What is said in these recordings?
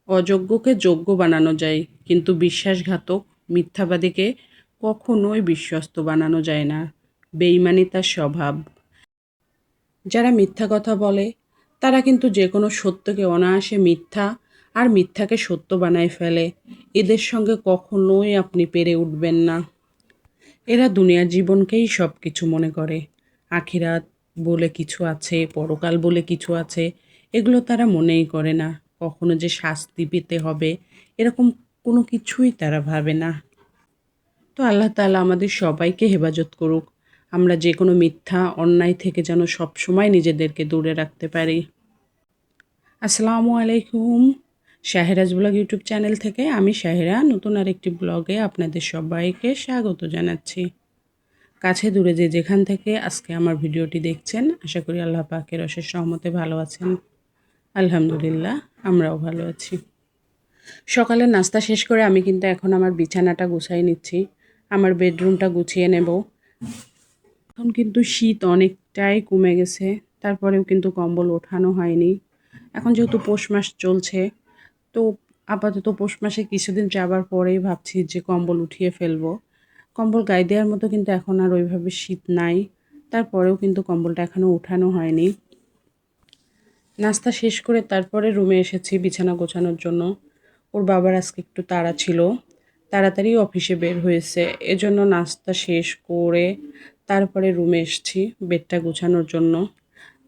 অযোগ্যকে যোগ্য বানানো যায়, কিন্তু বিশ্বাসঘাতক, মিথ্যাবাদীকে কখনোই বিশ্বস্ত বানানো যায় না। বেইমানি তার স্বভাব। যারা মিথ্যা কথা বলে তারা কিন্তু যে কোনো সত্যকে অনায়াসে মিথ্যা আর মিথ্যাকে সত্য বানায় ফেলে। এদের সঙ্গে কখনোই আপনি পেরে উঠবেন না। এরা দুনিয়ার জীবনকেই সব কিছু মনে করে। আখিরাত বলে কিছু আছে, পরকাল বলে কিছু আছে, এগুলো তারা মনেই করে না। কখনো যে শাস্তি পেতে হবে এরকম কোনো কিছুই তারা ভাবে না। তো আল্লাহ তাআলা আমাদের সবাইকে হেফাজত করুক। আমরা যে কোনো মিথ্যা অন্যায় থেকে যেন সবসময় নিজেদেরকে দূরে রাখতে পারি। আসসালামু আলাইকুম। শাহেরাজ ব্লগ ইউটিউব চ্যানেল থেকে আমি শাহেরা নতুন আরেকটি ব্লগে আপনাদের সবাইকে স্বাগত জানাচ্ছি। কাছে দূরে যে যেখান থেকে আজকে আমার ভিডিওটি দেখছেন, আশা করি আল্লাহ পাকের অশেষ রহমতে ভালো আছেন। আলহামদুলিল্লাহ, আমরাও ভালো আছি। সকালের নাস্তা শেষ করে আমি কিন্তু এখন আমার বিছানাটা গুছাই নিচ্ছি। আমার বেডরুমটা গুছিয়ে নেব। এখন কিন্তু শীত অনেকটাই কমে গেছে। তারপরেও কিন্তু কম্বল ওঠানো হয়নি। এখন যেহেতু পৌষ মাস চলছে, তো আপাতত পৌষ মাসে কিছুদিন যাবার পরেই ভাবছি যে কম্বল উঠিয়ে ফেলবো। কম্বল গায়ে দেওয়ার মতো কিন্তু এখন আর ওইভাবে শীত নাই। তারপরেও কিন্তু কম্বলটা এখনও উঠানো হয়নি। নাস্তা শেষ করে তারপরে রুমে এসেছি বিছানা গোছানোর জন্য। ওর বাবার আজকে একটু তাড়া ছিল, তাড়াতাড়ি অফিসে বের হয়েছে। এজন্য নাস্তা শেষ করে তারপরে রুমে এসেছি বেডটা গোছানোর জন্য।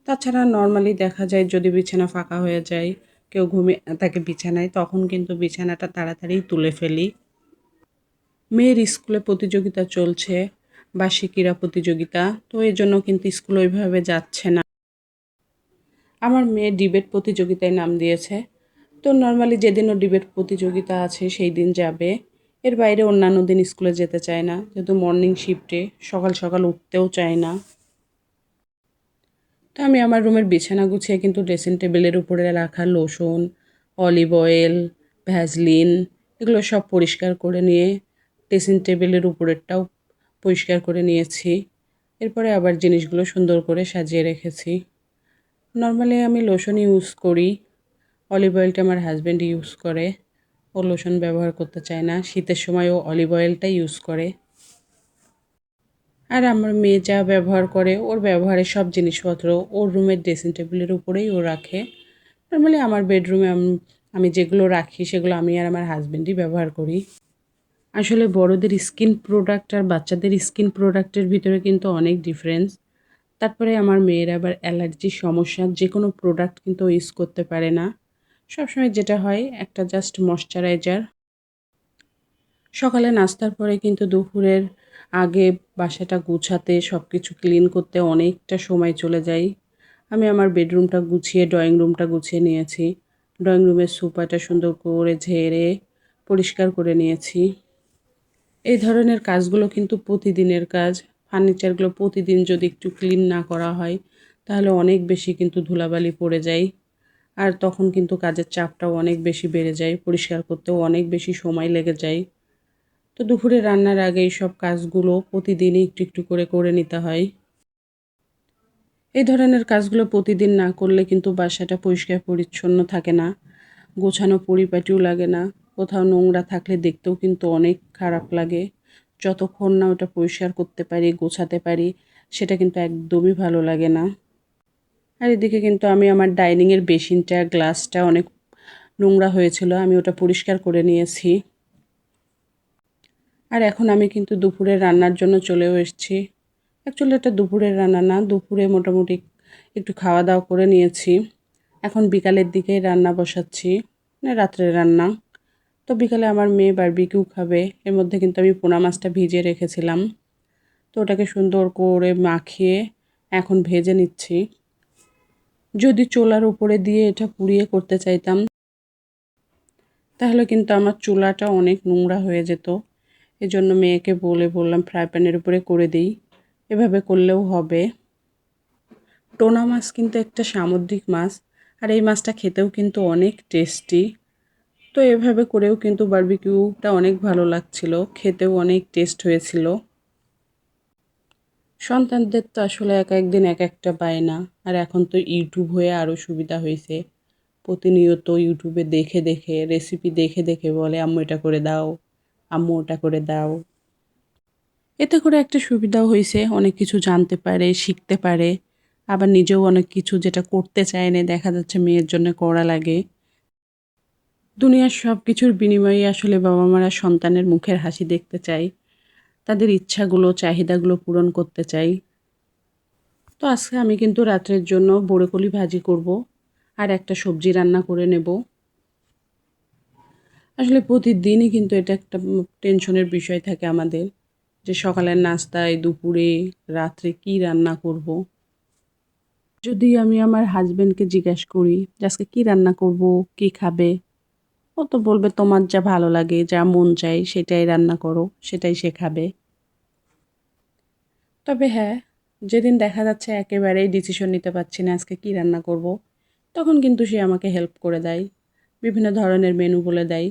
তাছাড়া নর্মালি দেখা যায় যদি বিছানা ফাঁকা হয়ে যায়, কেউ ঘুমিয়ে থাকে বিছানায়, তখন কিন্তু বিছানাটা তাড়াতাড়ি তুলে ফেলি। মেয়ের স্কুলে প্রতিযোগিতা চলছে, বার্ষিক ক্রীড়া প্রতিযোগিতা, তো এই জন্য কিন্তু স্কুল ওইভাবে যাচ্ছে না। আমার মেয়ে ডিবেট প্রতিযোগিতায় নাম দিয়েছে। তো নর্মালি যেদিনও ডিবেট প্রতিযোগিতা আছে সেই দিন যাবে। এর বাইরে অন্যান্য দিন স্কুলে যেতে চায় না, যেহেতু মর্নিং শিফটে সকাল সকাল উঠতেও চায় না। তো আমি আমার রুমের বিছানা গুছিয়ে কিন্তু ড্রেসিং টেবিলের উপরে রাখা লোশন, অলিভ অয়েল, ভ্যাসলিন এগুলো সব পরিষ্কার করে নিয়ে ড্রেসিং টেবিলের উপরেরটাও পরিষ্কার করে নিয়েছি। এরপরে আবার জিনিসগুলো সুন্দর করে সাজিয়ে রেখেছি। নর্মালি আমি লোশন ইউজ করি। অলিভ অয়েলটা আমার হাজব্যান্ড ইউজ করে। ও লোশন ব্যবহার করতে চায় না। শীতের সময় ও অলিভ অয়েলটাই ইউজ করে। আর আমার মেয়ে যা ব্যবহার করে ওর ব্যবহারের সব জিনিসপত্র ওর রুমের ড্রেসিং টেবিলের উপরেই ও রাখে। নর্মালি আমার বেডরুমে আমি যেগুলো রাখি সেগুলো আমি আর আমার হাজব্যান্ডই ব্যবহার করি। আসলে বড়দের স্কিন প্রোডাক্ট আর বাচ্চাদের স্কিন প্রোডাক্টের ভিতরে কিন্তু অনেক ডিফারেন্স। তারপরে আমার মেয়ের আবার অ্যালার্জির সমস্যা, যে কোনো প্রোডাক্ট কিন্তু ও ইউজ করতে পারে না। সবসময় যেটা হয় একটা জাস্ট ময়শ্চারাইজার। সকালে নাস্তার পরে কিন্তু দুপুরের আগে বাসাটা গুছাতে সব কিছু ক্লিন করতে অনেকটা সময় চলে যায়। আমি আমার বেডরুমটা গুছিয়ে ড্রয়িং রুমটা গুছিয়ে নিয়েছি। ড্রয়িং রুমের সোফাটা সুন্দর করে ঝেড়ে পরিষ্কার করে নিয়েছি। এই ধরনের কাজগুলো কিন্তু প্রতিদিনের কাজ। ফার্নিচারগুলো প্রতিদিন যদি একটু ক্লিন না করা হয় তাহলে অনেক বেশি কিন্তু ধুলাবালি পড়ে যায়। আর তখন কিন্তু কাজের চাপটাও অনেক বেশি বেড়ে যায়। পরিষ্কার করতেও অনেক বেশি সময় লেগে যায়। তো দুপুরে রান্নার আগে এইসব কাজগুলো প্রতিদিনই একটু একটু করে করে নিতে হয়। এই ধরনের কাজগুলো প্রতিদিন না করলে কিন্তু বাসাটা পরিষ্কার পরিচ্ছন্ন থাকে না, গোছানো পরিপাটিও লাগে না। কোথাও নোংরা থাকলে দেখতেও কিন্তু অনেক খারাপ লাগে। যতক্ষণ না ওটা পরিষ্কার করতে পারি, গোছাতে পারি, সেটা কিন্তু একদমই ভালো লাগে না। আর এদিকে কিন্তু আমি আমার ডাইনিংয়ের বেসিনটা, গ্লাসটা অনেক নোংরা হয়েছিল, আমি ওটা পরিষ্কার করে নিয়েছি। আর এখন আমি কিন্তু দুপুরে রান্নার জন্য চলেও এসেছি। অ্যাকচুয়ালি এটা দুপুরের রান্না না, দুপুরে মোটামুটি একটু খাওয়া দাওয়া করে নিয়েছি। এখন বিকালের দিকেই রান্না বসাচ্ছি, মানে রাত্রের রান্না। তো বিকালে আমার মেয়ে বারবিকিউ খাবে। এর মধ্যে কিন্তু আমি পোনা মাছটা ভিজিয়ে রেখেছিলাম। তো ওটাকে সুন্দর করে মাখিয়ে এখন ভেজে নিচ্ছি। যদি চুলার উপরে দিয়ে এটা পুড়িয়ে করতে চাইতাম তাহলে কিন্তু আমার চুলাটা অনেক নোংরা হয়ে যেত। এজন্য মেয়েকে বললাম ফ্রাই প্যানের উপরে করে দিই, এভাবে করলেও হবে। টোনা মাছ কিন্তু একটা সামুদ্রিক মাছ, আর এই মাছটা খেতেও কিন্তু অনেক টেস্টি। তো এভাবে করেও কিন্তু বারবিকিউটা অনেক ভালো লাগছিল, খেতেও অনেক টেস্ট হয়েছিল। সন্তানদের তো আসলে এক একদিন এক একটা বায়না, আর এখন তো ইউটিউব হয়ে আরও সুবিধা হয়েছে। প্রতিনিয়ত ইউটিউবে দেখে দেখে রেসিপি দেখে দেখে বলে আম্মু এটা করে দাও, আম্মু ওটা করে দাও। এতে করে একটা সুবিধাও হইছে, অনেক কিছু জানতে পারে, শিখতে পারে। আবার নিজেও অনেক কিছু যেটা করতে চায় না দেখা যাচ্ছে মেয়ের জন্য করা লাগে। দুনিয়ার সব কিছুর বিনিময়ে আসলে বাবা-মারা সন্তানের মুখের হাসি দেখতে চায়। তাদের ইচ্ছাগুলো, চাহিদাগুলো পূরণ করতে চাই। তো আজকে আমি কিন্তু রাত্রের জন্য বড়কলি ভাজি করব আর একটা সবজি রান্না করে নেব। আসলে প্রতিদিনই কিন্তু এটা একটা টেনশনের বিষয় থাকে আমাদের যে সকালের নাস্তায়, দুপুরে, রাত্রে কি রান্না করব। যদি আমি আমার হাসব্যান্ডকে জিজ্ঞেস করি যে আজকে কি রান্না করব, কি খাবে? ও তো বলবে তোমার যা ভালো লাগে, যা মন চায় সেটাই রান্না করো, সেটাই সে খাবে। তবে হ্যাঁ, যেদিন দেখা যাচ্ছে একেবারেই ডিসিশন নিতে পারছি না আজকে কি রান্না করব, তখন কিন্তু সে আমাকে হেল্প করে দেয়। বিভিন্ন ধরনের মেনু বলে দেয়।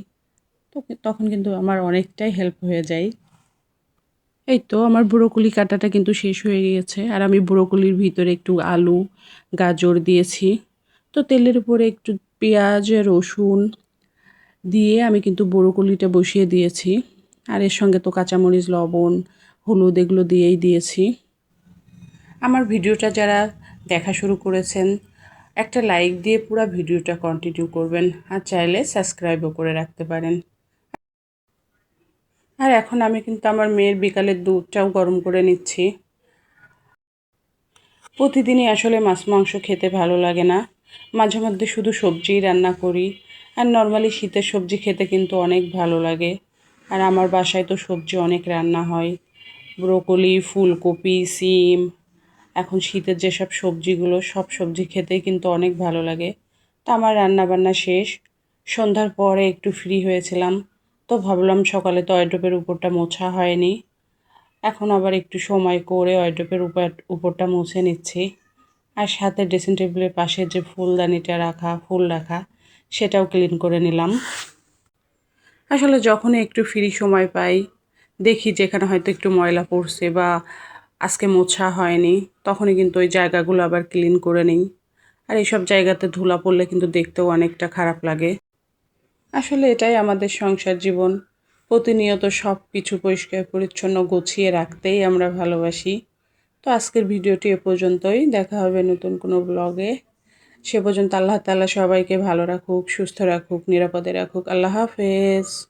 তো তখন কিন্তু আমার অনেকটাই হেল্প হয়ে যায়। এই তো আমার ব্রোকলি কাটাটা কিন্তু শেষ হয়ে গিয়েছে। আর আমি ব্রোকলির ভিতরে একটু আলু, গাজর দিয়েছি। তো তেলের উপরে একটু পেঁয়াজ, রসুন দিয়ে আমি কিন্তু ব্রোকলিটা বসিয়ে দিয়েছি। আর এর সঙ্গে তো কাঁচামরিচ, লবণ, হলুদ এগুলো দিয়েই দিয়েছি। আমার ভিডিওটা যারা দেখা শুরু করেছেন, একটা লাইক দিয়ে পুরো ভিডিওটা কন্টিনিউ করবেন। আর চাইলে সাবস্ক্রাইবও করে রাখতে পারেন। আর এখন আমি কিন্তু আমার মেয়ের বিকালের দুধটাও গরম করে নিচ্ছি। প্রতিদিনই আসলে মাছ মাংস খেতে ভালো লাগে না, মাঝে মধ্যে শুধু সবজিই রান্না করি। আর নর্মালি শীতের সবজি খেতে কিন্তু অনেক ভালো লাগে। আর আমার বাসায় তো সবজি অনেক রান্না হয়, ব্রোকলি, ফুলকপি, সিম। এখন শীতের যেসব সবজিগুলো সব সবজি খেতেই কিন্তু অনেক ভালো লাগে। তো আমার রান্নাবান্না শেষ, সন্ধ্যার পরে একটু ফ্রি হয়েছিলাম। তো ভাবলাম সকালে তো ওয়ারড্রোবের উপরটা মোছা হয়নি, এখন আবার একটু সময় করে ওয়ারড্রোবের উপরটা মুছে নিচ্ছি। আর সাথে ড্রেসিং টেবিলের পাশে যে ফুলদানিটা রাখা, ফুল রাখা, সেটাও ক্লিন করে নিলাম। আসলে যখনই একটু ফ্রি সময় পাই, দেখি যেখানে হয়তো একটু ময়লা পড়ছে বা আজকে মোছা হয়নি, তখনই কিন্তু ওই জায়গাগুলো আবার ক্লিন করে নিই। আর এইসব জায়গাতে ধুলা পড়লে কিন্তু দেখতেও অনেকটা খারাপ লাগে। আসলে এটাই আমাদের সংসার জীবন। প্রতিনিয়ত সব কিছু পরিষ্কার পরিচ্ছন্ন গুছিয়ে রাখতেই আমরা ভালোবাসি। তো আজকের ভিডিওটি এ পর্যন্তই। দেখা হবে নতুন কোনো ব্লগে। সে পর্যন্ত আল্লাহ তাআলা সবাইকে ভালো রাখুক, সুস্থ রাখুক, নিরাপদে রাখুক। আল্লাহ হাফেজ।